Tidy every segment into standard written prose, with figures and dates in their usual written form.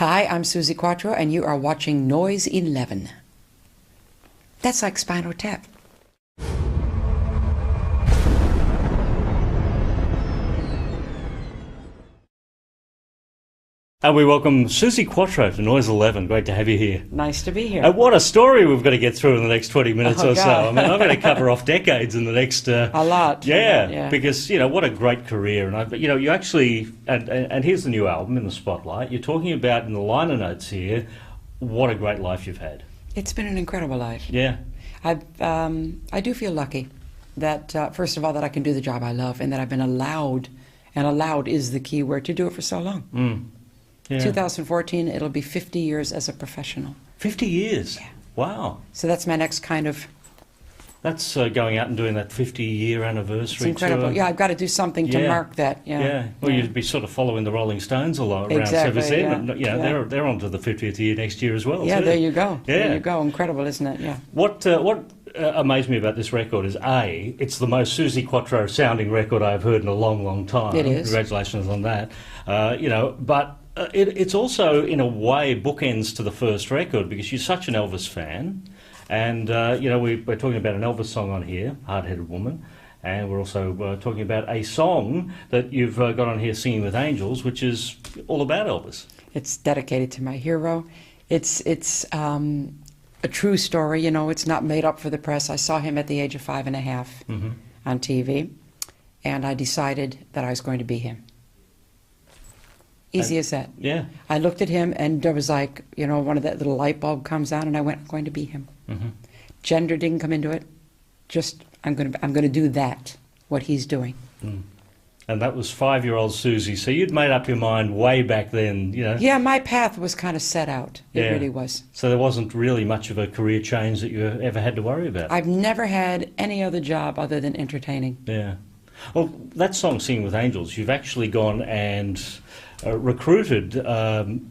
Hi, I'm Suzi Quatro, and you are watching Noise 11. That's like Spinal Tap. And we welcome Suzi Quatro to Noise 11. Great to have you here. Nice to be here. And what a story we've got to get through in the next 20 minutes Oh, or so. God. I mean, I'm going to cover off decades in the next... A lot. Yeah, because, you know, what a great career. And, you know, you actually... And here's the new album in the spotlight. You're talking about, in the liner notes here, what a great life you've had. It's been an incredible life. Yeah. I do feel lucky that, first of all, that I can do the job I love and that I've been allowed, and allowed is the key word, to do it for so long. Mm. Yeah. 2014, it'll be 50 years as a professional. 50 years? Yeah. Wow. So that's my next kind of... That's going out and doing that 50-year anniversary It's incredible. tour. Yeah, I've got to do something to mark that. Yeah. Well, you'd be sort of following the Rolling Stones a lot around Exactly, 77. yeah. You know, they're on to the 50th year next year as well. Yeah, too. there you go. Yeah. There you go. Incredible, isn't it? Yeah. What amazed me about this record is, A, it's the most Suzi Quatro sounding record I've heard in a long, long time. It is. Congratulations on that. You know, but it's also, in a way, bookends to the first record because you're such an Elvis fan. And, you know, we're talking about an Elvis song on here, Hard-Headed Woman. And we're also talking about a song that you've got on here, Singing with Angels, which is all about Elvis. It's dedicated to my hero. It's a true story, you know. It's not made up for the press. I saw him at the age of 5.5 on TV, and I decided that I was going to be him. Easy as that. Yeah. I looked at him, and there was like, you know, one of that little light bulb comes on, and I went, I'm going to be him. Gender didn't come into it. Just, I'm going to do that, what he's doing. And that was 5-year-old Suzi. So you'd made up your mind way back then, you know. Yeah, my path was kind of set out. It really was. So there wasn't really much of a career change that you ever had to worry about. I've never had any other job other than entertaining. Yeah. Well, that song, Singing with Angels, you've actually gone and recruited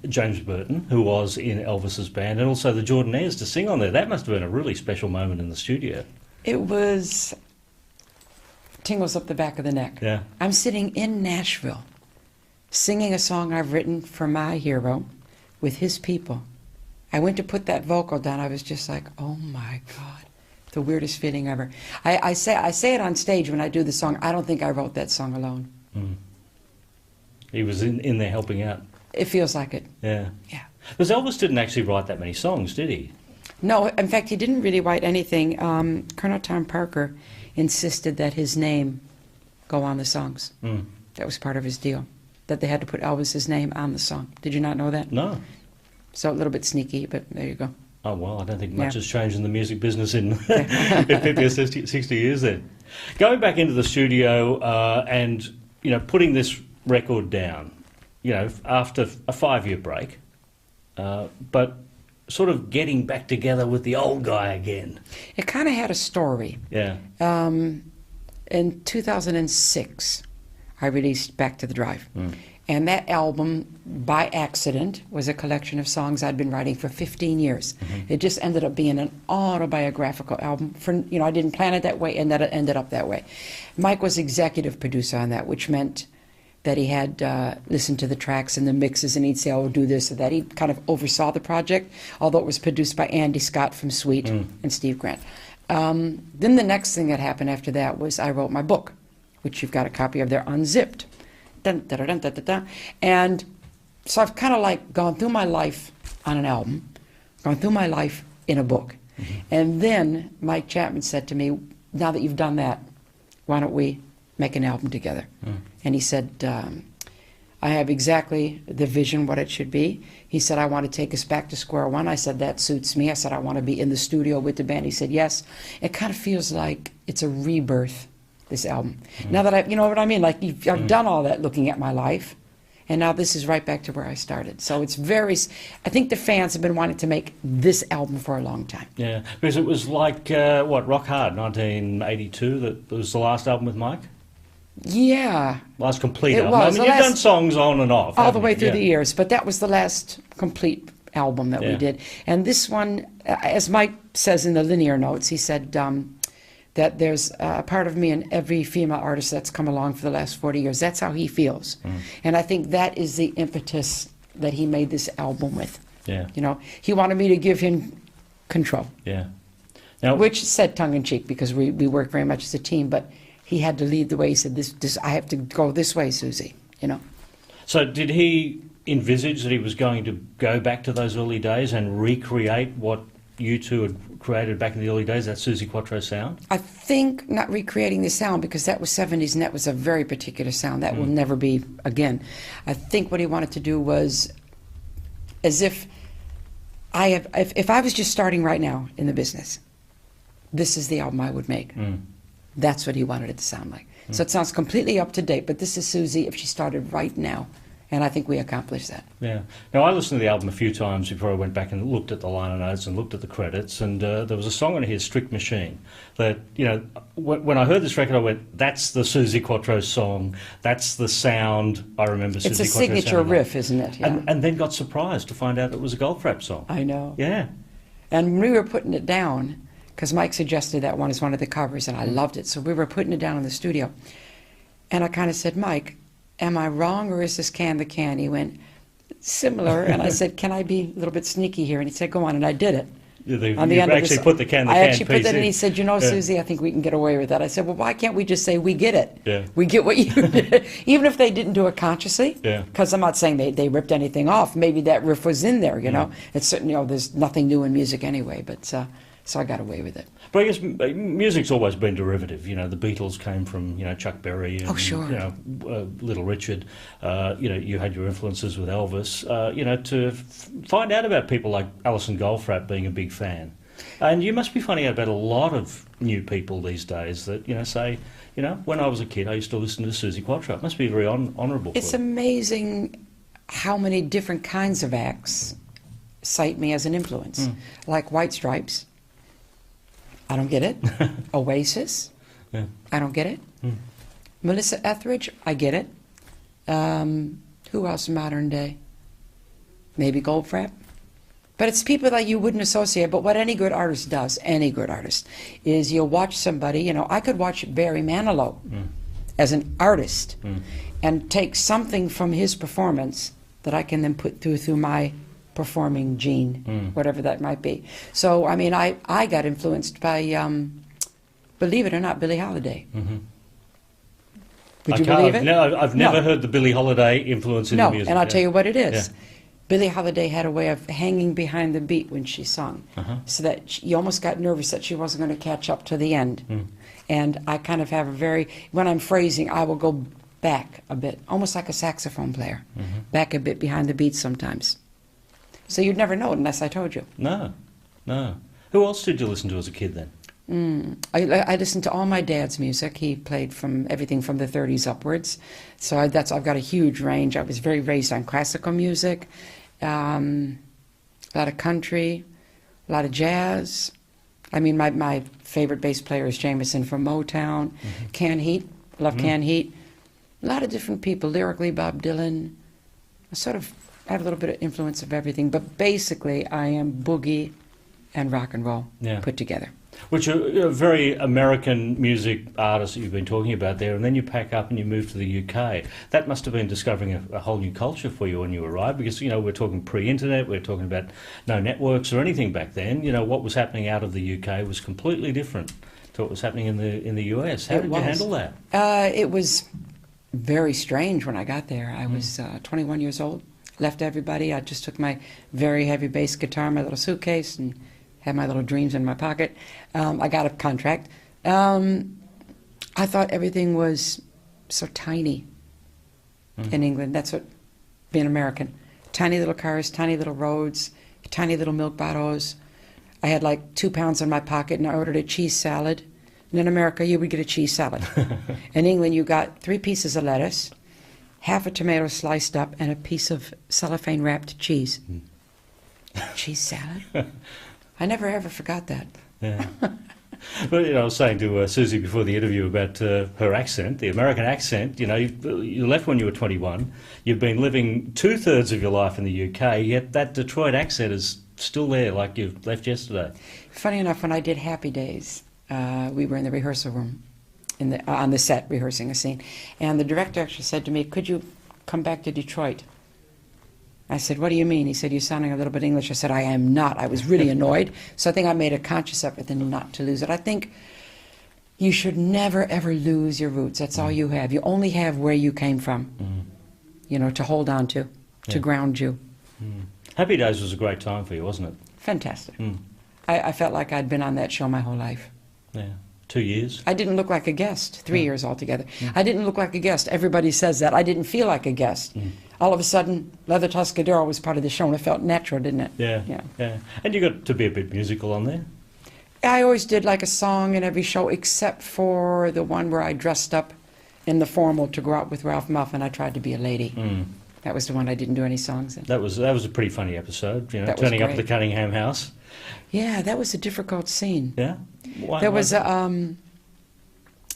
James Burton, who was in Elvis's band, and also the Jordanaires to sing on there. That must have been a really special moment in the studio. It was tingles up the back of the neck. Yeah. I'm sitting in Nashville singing a song I've written for my hero with his people. I went to put that vocal down. I was just like, oh my God, the weirdest feeling ever. I say it on stage when I do the song. I don't think I wrote that song alone. He was in there helping out. It feels like it. Yeah. Yeah. Because Elvis didn't actually write that many songs, did he? No, in fact, he didn't really write anything. Colonel Tom Parker insisted that his name go on the songs. That was part of his deal, that they had to put Elvis's name on the song. Did you not know that? No. So a little bit sneaky, but there you go. Oh, well, I don't think much has changed in the music business in 50 or 60 years then. Going back into the studio and, you know, putting this record down, you know, after a 5-year break, but sort of getting back together with the old guy again. It kind of had a story. Yeah. In 2006, I released Back to the Drive. And that album, by accident, was a collection of songs I'd been writing for 15 years. It just ended up being an autobiographical album. You know, I didn't plan it that way, and that it ended up that way. Mike was executive producer on that, which meant that he had listened to the tracks and the mixes, and he'd say, oh, do this or that. He kind of oversaw the project, although it was produced by Andy Scott from Sweet and Steve Grant. Then the next thing that happened after that was I wrote my book, which you've got a copy of there, Unzipped. Dun, dun, dun, dun, dun, dun. And so I've kind of like gone through my life on an album, gone through my life in a book. And then Mike Chapman said to me, now that you've done that, why don't we make an album together? And he said, I have exactly the vision, what it should be. He said, I want to take us back to square one. I said, that suits me. I said, I want to be in the studio with the band. He said, yes. It kind of feels like it's a rebirth, this album. Now that you know what I mean? Like, I've done all that looking at my life, and now this is right back to where I started. So it's I think the fans have been wanting to make this album for a long time. Yeah, because it was like, what, Rock Hard, 1982, that was the last album with Mike? Yeah. Last complete It album. was. I mean, you've done songs on and off. All the way through Yeah. the years, but that was the last complete album that we did. And this one, as Mike says in the linear notes, he said that there's a part of me in every female artist that's come along for the last 40 years. That's how he feels. And I think that is the impetus that he made this album with. Yeah. You know, he wanted me to give him control. Yeah. Now, Which said tongue in cheek, because we work very much as a team, but he had to lead the way. He said, "This, I have to go this way, Suzi." You know. so did he envisage that he was going to go back to those early days and recreate what you two had created back in the early days, that Suzi Quatro sound? I think not recreating the sound, because that was 70s and that was a very particular sound that will never be again. I think what he wanted to do was, as if if I was just starting right now in the business, this is the album I would make. That's what he wanted it to sound like. So it sounds completely up to date, but this is Suzi if she started right now. And I think we accomplished that. Yeah. Now, I listened to the album a few times before I went back and looked at the liner notes and looked at the credits, and there was a song on here, Strict Machine, that, you know, when I heard this record, I went, that's the Suzi Quatro song, that's the sound I remember Suzi Quatro. It's a signature riff, isn't it? Yeah. And then got surprised to find out it was a Goldfrapp song. I know. Yeah. And when we were putting it down, because Mike suggested that one as one of the covers, and I loved it, so we were putting it down in the studio. And I kind of said, Mike, am I wrong, or is this Can the Can? He went, similar. And I said, can I be a little bit sneaky here? And he said, go on. And I did it. On the end actually put the Can the Can I actually put piece that in. in. He said, you know, Suzi, I think we can get away with that. I said, well, why can't we just say we get it? Yeah. We get what you did. Even if they didn't do it consciously. Yeah. Because I'm not saying they ripped anything off. Maybe that riff was in there, you know. It's certainly, you know, there's nothing new in music anyway. But so I got away with it. But I guess music's always been derivative. You know, the Beatles came from, you know, Chuck Berry and, sure. you know, Little Richard. You know, you had your influences with Elvis. You know, to find out about people like Alison Goldfrapp being a big fan. And you must be finding out about a lot of new people these days that, you know, say, you know, when I was a kid, I used to listen to Suzi Quatro. It must be very honourable. It's amazing how many different kinds of acts cite me as an influence. Like White Stripes. I don't get it. Oasis. Yeah. I don't get it. Melissa Etheridge. I get it. Who else modern day? Maybe Goldfrapp. But it's people that you wouldn't associate. But what any good artist does, any good artist, is you'll watch somebody, you know, I could watch Barry Manilow as an artist and take something from his performance that I can then put through my performing gene, whatever that might be. So, I mean, I got influenced by, believe it or not, Billie Holiday. Would you believe it? No, I've never heard the Billie Holiday influence in the music. And I'll tell you what it is. Yeah. Billie Holiday had a way of hanging behind the beat when she sung, so that you almost got nervous that she wasn't going to catch up to the end. And I kind of have a very, when I'm phrasing, I will go back a bit, almost like a saxophone player, back a bit behind the beat sometimes. So you'd never know it unless I told you. No. Who else did you listen to as a kid then? I listened to all my dad's music. He played from everything from the 30s upwards. So I've got a huge range. I was very raised on classical music, a lot of country, a lot of jazz. I mean, my favorite bass player is Jameson from Motown. Can Heat, love Can Heat. A lot of different people. Lyrically, Bob Dylan. I sort of have a little bit of influence of everything, but basically I am boogie and rock and roll put together. Which are very American music artists that you've been talking about there, and then you pack up and you move to the UK. That must have been discovering a whole new culture for you when you arrived, because, you know, we're talking pre-internet, we're talking about no networks or anything back then. You know, what was happening out of the UK was completely different to what was happening in the US. How did you handle that? It was very strange when I got there. I was 21 years old, left everybody. I just took my very heavy bass guitar, my little suitcase, and had my little dreams in my pocket. I got a contract. I thought everything was so tiny in England. That's what being American. Tiny little cars, tiny little roads, tiny little milk bottles. I had like 2 pounds in my pocket, and I ordered a cheese salad. And in America, you would get a cheese salad. In England, you got 3 pieces of lettuce, half a tomato sliced up, and a piece of cellophane wrapped cheese. Cheese salad? I never ever forgot that. Yeah. Well, you know, I was saying to Suzi before the interview about her accent, the American accent. You know, you left when you were 21. You've been living 2/3 of your life in the UK, yet that Detroit accent is still there, like you left yesterday. Funny enough, when I did Happy Days, we were in the rehearsal room, on the set, rehearsing a scene, and the director actually said to me, "Could you come back to Detroit?" I said, what do you mean? He said, you're sounding a little bit English. I said, I am not. I was really annoyed. So I think I made a conscious effort then not to lose it. I think you should never, ever lose your roots. That's all you have. You only have where you came from, you know, to hold on to ground you. Happy Days was a great time for you, wasn't it? Fantastic. I felt like I'd been on that show my whole life. Yeah. 2 years? I didn't look like a guest. 3 years altogether. I didn't look like a guest. Everybody says that. I didn't feel like a guest. All of a sudden, Leather Tuscadero was part of the show, and it felt natural, didn't it? Yeah. And you got to be a bit musical on there? I always did like a song in every show, except for the one where I dressed up in the formal to go out with Ralph Muffin. I tried to be a lady. That was the one I didn't do any songs in. That was a pretty funny episode, you know, That was turning up at the great. Cunningham house. Yeah, that was a difficult scene. Yeah? Why There was that?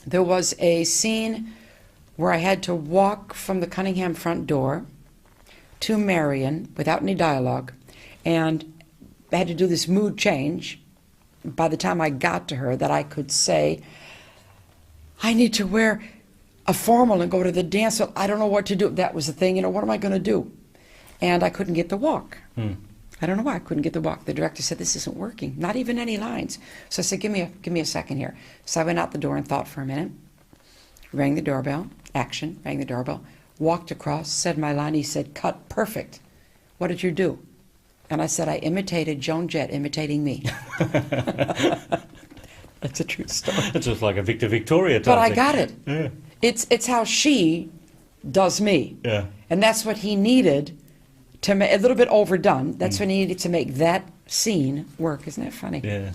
there was a scene where I had to walk from the Cunningham front door to Marion without any dialogue, and I had to do this mood change. By the time I got to her, that I could say, I need to wear a formal and go to the dance. So I don't know what to do. That was the thing. You know, what am I going to do? And I couldn't get the walk. I don't know why I couldn't get the walk. The director said, this isn't working, not even any lines. So I said, give me a second here. So I went out the door and thought for a minute, rang the doorbell, action, rang the doorbell, walked across, said my line. He said, cut, perfect. What did you do? And I said, I imitated Joan Jett imitating me. That's a true story. It's just like a Victor Victoria type But I thing. got it. Yeah. It's how she does me. Yeah. And that's what he needed to make, a little bit overdone. That's what he needed to make that scene work. Isn't that funny? Yeah.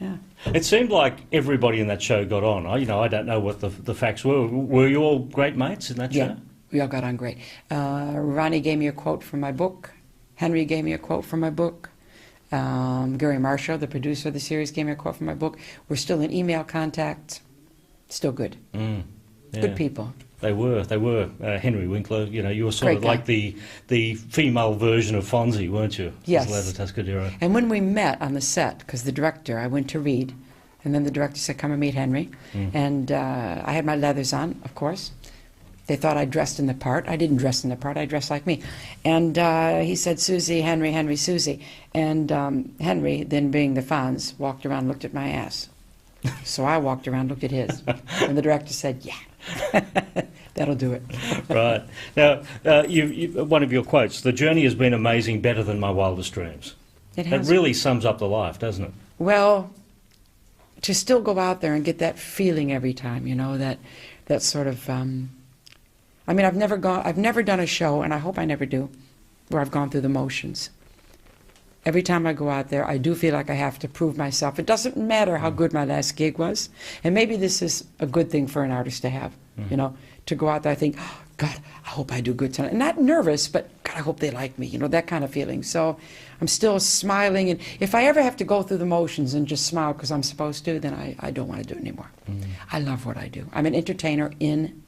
Yeah. It seemed like everybody in that show got on. I don't know what the facts were. Were you all great mates in that show? Yeah. We all got on great. Ronnie gave me a quote from my book. Henry gave me a quote from my book. Gary Marshall, the producer of the series, gave me a quote from my book. We're still in email contact. Still good. Yeah. Good people. They were. Henry Winkler, you know, you were sort Great of guy. like the female version of Fonzie, weren't you? Yes. As Leather Tuscadero. And when we met on the set, because the director, I went to read, and then the director said, come and meet Henry. And I had my leathers on, of course. They thought I dressed in the part. I didn't dress in the part. I dressed like me. And he said, Susie, Henry, Henry, Susie. And Henry, then being the Fonz, walked around, looked at my ass. So I walked around, looked at his. And the director said, yeah, that'll do it. Right. Now, one of your quotes, the journey has been amazing, better than my wildest dreams. It That has. really sums up the life, doesn't it? Well, to still go out there and get that feeling every time, you know, that sort of... I mean, I've never done a show, and I hope I never do, where I've gone through the motions. Every time I go out there, I do feel like I have to prove myself. It doesn't matter how good my last gig was. And maybe this is a good thing for an artist to have, you know, to go out there, I think, oh, God, I hope I do good tonight. Not nervous, but God, I hope they like me, you know, that kind of feeling. So I'm still smiling. And if I ever have to go through the motions and just smile because I'm supposed to, then I don't want to do it anymore. I love what I do. I'm an entertainer in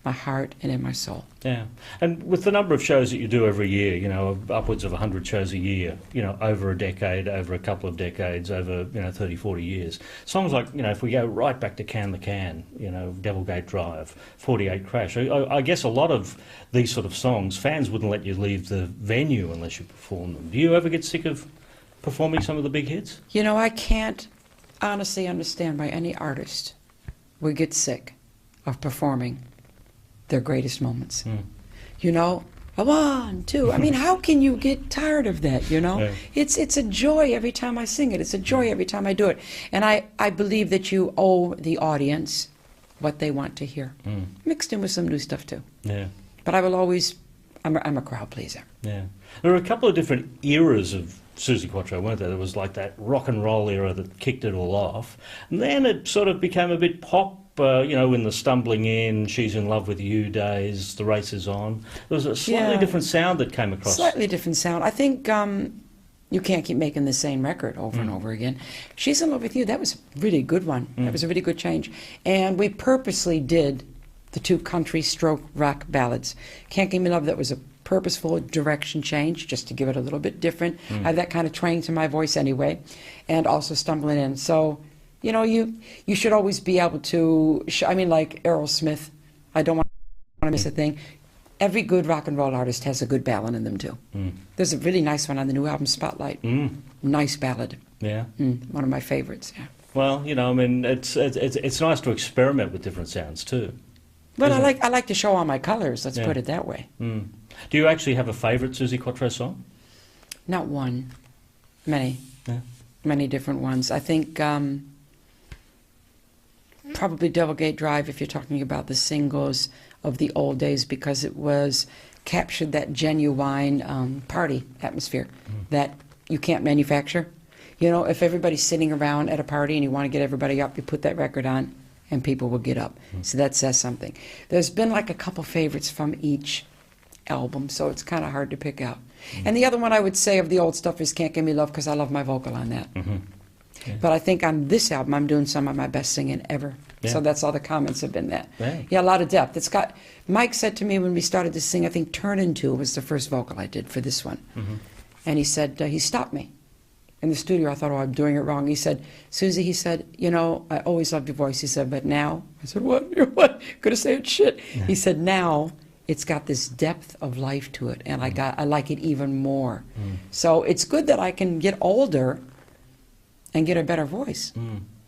my heart and in my soul. Yeah. And with the number of shows that you do every year, you know, upwards of 100 shows a year, you know, over a decade, over a couple of decades, over, 30, 40 years. Songs like, you know, if we go right back to Can the Can, you know, Devilgate Drive, 48 Crash, I guess a lot of these sort of songs, fans wouldn't let you leave the venue unless you perform them. Do you ever get sick of performing some of the big hits? You know, I can't honestly understand why any artist would get sick of performing their greatest moments. You know, a 1, 2. I mean, how can you get tired of that, you know? Yeah. It's a joy every time I sing it. It's a joy every time I do it. And I believe that you owe the audience what they want to hear. Mixed in with some new stuff, too. Yeah. But I will always, I'm a crowd pleaser. Yeah. There are a couple of different eras of Suzi Quatro, weren't there? There was like that rock and roll era that kicked it all off. And then it sort of became a bit pop, in the Stumbling In, She's in Love with You days, The Race is On. There was a slightly Yeah. different sound that came across. Slightly different sound. I think you can't keep making the same record over and over again. She's in Love with You, that was a really good one. That was a really good change. And we purposely did the 2 country stroke rock ballads. Can't Give Me Love, that was a purposeful direction change, just to give it a little bit different. I have that kind of twang to my voice anyway. And also Stumbling In. So, you know, you should always be able to, like Aerosmith, I don't want to miss a thing. every good rock and roll artist has a good ballad in them too. There's a really nice one on the new album, Spotlight. Nice ballad. Yeah. One of my favorites. Yeah. Well, you know, I mean, it's nice to experiment with different sounds too. But I like to show all my colors. Let's put it that way. Do you actually have a favourite Suzi Quatro song? Not one. Many. Yeah. Many different ones. I think probably Devil Gate Drive, if you're talking about the singles of the old days, because it was captured that genuine party atmosphere that you can't manufacture. You know, if everybody's sitting around at a party and you want to get everybody up, you put that record on and people will get up. So that says something. There's been like a couple favorites from each album, so it's kind of hard to pick out. And the other one I would say of the old stuff is Can't Give Me Love, because I love my vocal on that. Yeah. But I think on this album I'm doing some of my best singing ever. Yeah. So that's all the comments have been that. Right. Yeah, a lot of depth. It's got. Mike said to me when we started to sing, I think Turn Into was the first vocal I did for this one. And he said, he stopped me in the studio. I thought, oh, I'm doing it wrong. He said, Suzi, he said, you know, I always loved your voice. He said, but now, I said, what? You're what? Gonna say it shit. He said, now it's got this depth of life to it, and I like it even more. So it's good that I can get older and get a better voice.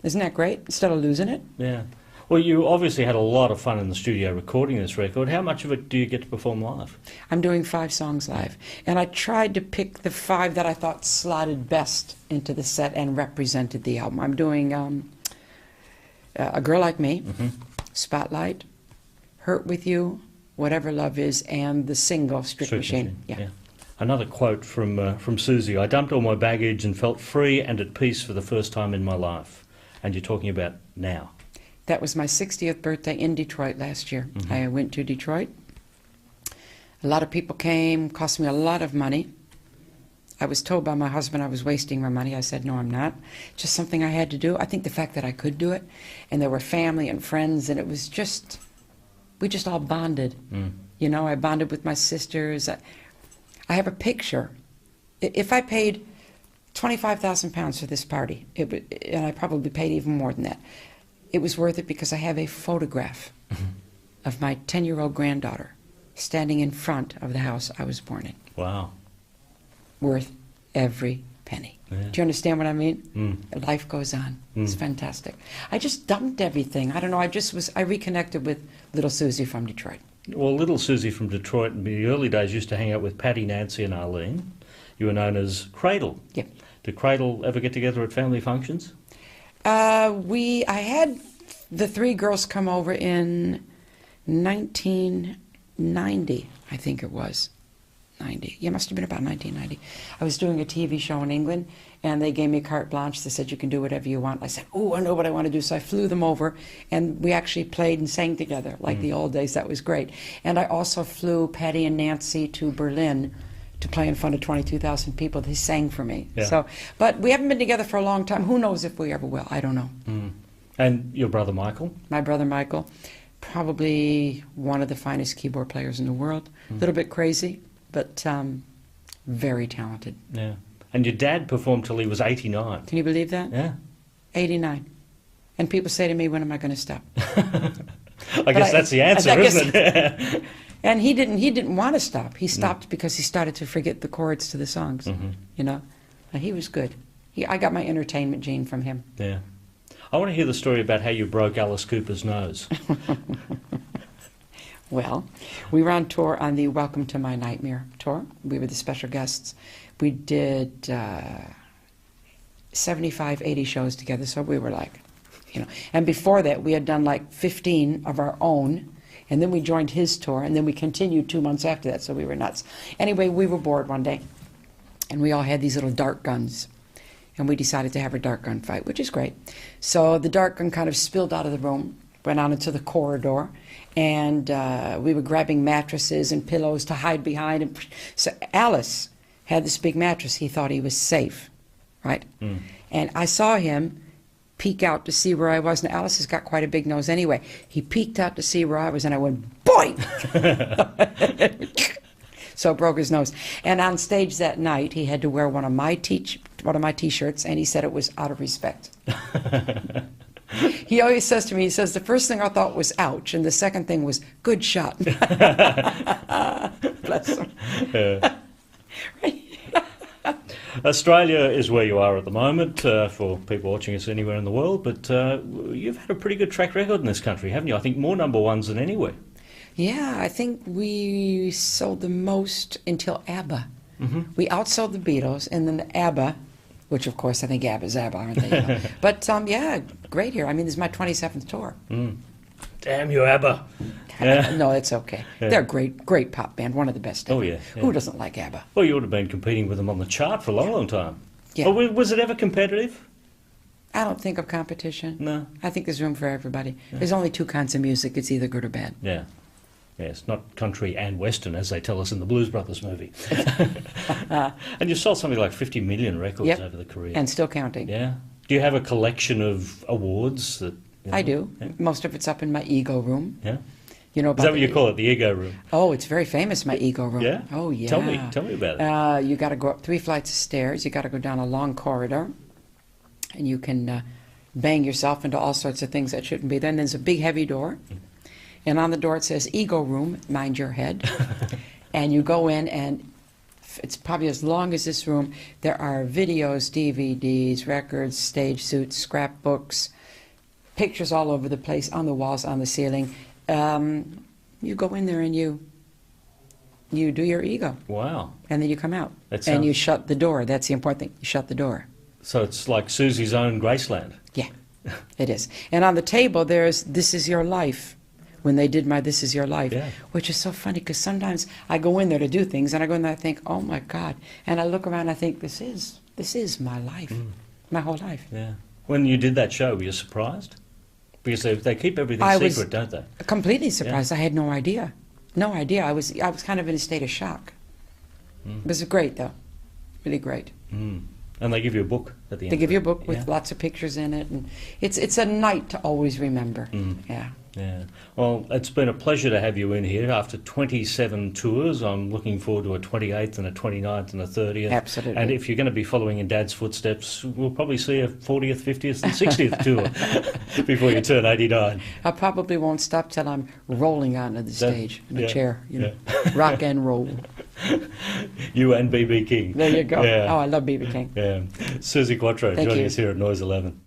Isn't that great? Instead of losing it. Yeah. Well, you obviously had a lot of fun in the studio recording this record. How much of it do you get to perform live? I'm doing 5 songs live, and I tried to pick the 5 that I thought slotted best into the set and represented the album. I'm doing A Girl Like Me, Spotlight, Hurt With You, Whatever Love Is, and the single Strict Machine. Yeah. Another quote from Suzi: I dumped all my baggage and felt free and at peace for the first time in my life. And you're talking about now. That was my 60th birthday in Detroit last year. I went to Detroit. A lot of people came, cost me a lot of money. I was told by my husband I was wasting my money. I said, no, I'm not. Just something I had to do. I think the fact that I could do it, and there were family and friends, and it was just, we just all bonded. You know, I bonded with my sisters. I have a picture. If I paid 25,000 pounds for this party, and I probably paid even more than that, it was worth it because I have a photograph of my 10-year-old granddaughter standing in front of the house I was born in. Wow. Worth every penny. Yeah. Do you understand what I mean? Life goes on. It's fantastic. I just dumped everything. I don't know, I reconnected with little Suzi from Detroit. Well, little Suzi from Detroit in the early days used to hang out with Patty, Nancy and Arlene. You were known as Cradle. Yeah. Did Cradle ever get together at family functions? I had the 3 girls come over in 1990, I think it was. 90. Yeah, it must have been about 1990. I was doing a TV show in England, and they gave me carte blanche. They said, you can do whatever you want. I said, oh, I know what I want to do. So I flew them over, and we actually played and sang together like the old days. That was great. And I also flew Patty and Nancy to Berlin to play in front of 22,000 people. They sang for me. Yeah. So, but we haven't been together for a long time. Who knows if we ever will? I don't know. And your brother Michael? My brother Michael, probably one of the finest keyboard players in the world. A little bit crazy, but very talented. Yeah. And your dad performed till he was 89. Can you believe that? Yeah. 89. And people say to me, when am I going to stop? I guess that's the answer, isn't it? And he didn't want to stop. He stopped because he started to forget the chords to the songs. You know, and he was good. I got my entertainment gene from him. Yeah. I want to hear the story about how you broke Alice Cooper's nose. Well, we were on tour on the Welcome to My Nightmare tour. We were the special guests. We did 75, 80 shows together, so we were like, you know. And before that, we had done like 15 of our own, and then we joined his tour, and then we continued 2 months after that, so we were nuts. Anyway, we were bored one day, and we all had these little dart guns, and we decided to have a dart gun fight, which is great. So the dart gun kind of spilled out of the room, went out into the corridor, and we were grabbing mattresses and pillows to hide behind. And so Alice had this big mattress. He thought he was safe, right? And I saw him peek out to see where I was. And Alice has got quite a big nose anyway. He peeked out to see where I was, and I went, boing! So broke his nose. And on stage that night, he had to wear one of my T-shirts, and he said it was out of respect. He always says to me, he says, the first thing I thought was ouch, and the second thing was good shot. Bless him. Australia is where you are at the moment, for people watching us anywhere in the world, but you've had a pretty good track record in this country, haven't you? I think more number ones than anywhere. Yeah, I think we sold the most until ABBA. We outsold the Beatles, and then ABBA, which of course I think ABBA's ABBA, aren't they? You know? But yeah, great here. I mean, this is my 27th tour. Damn you, ABBA. Yeah. No, it's okay. Yeah. They're a great pop band, one of the best ever. Oh, yeah, yeah. Who doesn't like ABBA? Well, you would have been competing with them on the chart for a long, long time. Yeah. Well, was it ever competitive? I don't think of competition. No. I think there's room for everybody. There's only two kinds of music. It's either good or bad. Yeah. Yes, not country and western, as they tell us in the Blues Brothers movie. And you've sold something like 50 million records over the career. And still counting. Yeah. Do you have a collection of awards that... You know? I do. Yeah. Most of it's up in my ego room. Yeah. You know Is that what you call it, the ego room? Oh, it's very famous, my ego room. Yeah? Oh, yeah. Tell me about it. You got to go up 3 flights of stairs. You got to go down a long corridor, and you can bang yourself into all sorts of things that shouldn't be there. And there's a big, heavy door, and on the door it says "Ego Room, mind your head." And you go in, and it's probably as long as this room. There are videos, DVDs, records, stage suits, scrapbooks, pictures all over the place, on the walls, on the ceiling. You go in there and you do your ego. Wow. And then you come out. That And you sounds- shut the door. That's the important thing. You shut the door. So it's like Susie's own Graceland. Yeah, it is. And on the table there's This Is Your Life. When they did my This Is Your Life. Yeah. Which is so funny because sometimes I go in there to do things and I go in there and I think, oh my God. And I look around and I think, this is my life. My whole life. Yeah. When you did that show, were you surprised? Because they keep everything I was secret, don't they? completely surprised. I had no idea. No idea. I was kind of in a state of shock. It was great, though. Really great. And they give you a book at the end. They give you a book Yeah. with lots of pictures in it, and it's a night to always remember. Yeah. Yeah. Well, it's been a pleasure to have you in here after 27 tours. I'm looking forward to a 28th and a 29th and a 30th. Absolutely. And if you're going to be following in Dad's footsteps, we'll probably see a 40th, 50th and 60th tour before you turn 89. I probably won't stop till I'm rolling onto the stage in a chair, you know, rock and roll. You and B.B. King. There you go. Yeah. Oh, I love B.B. King. Yeah. Suzi Quatro Thank joining you. us here at Noise 11.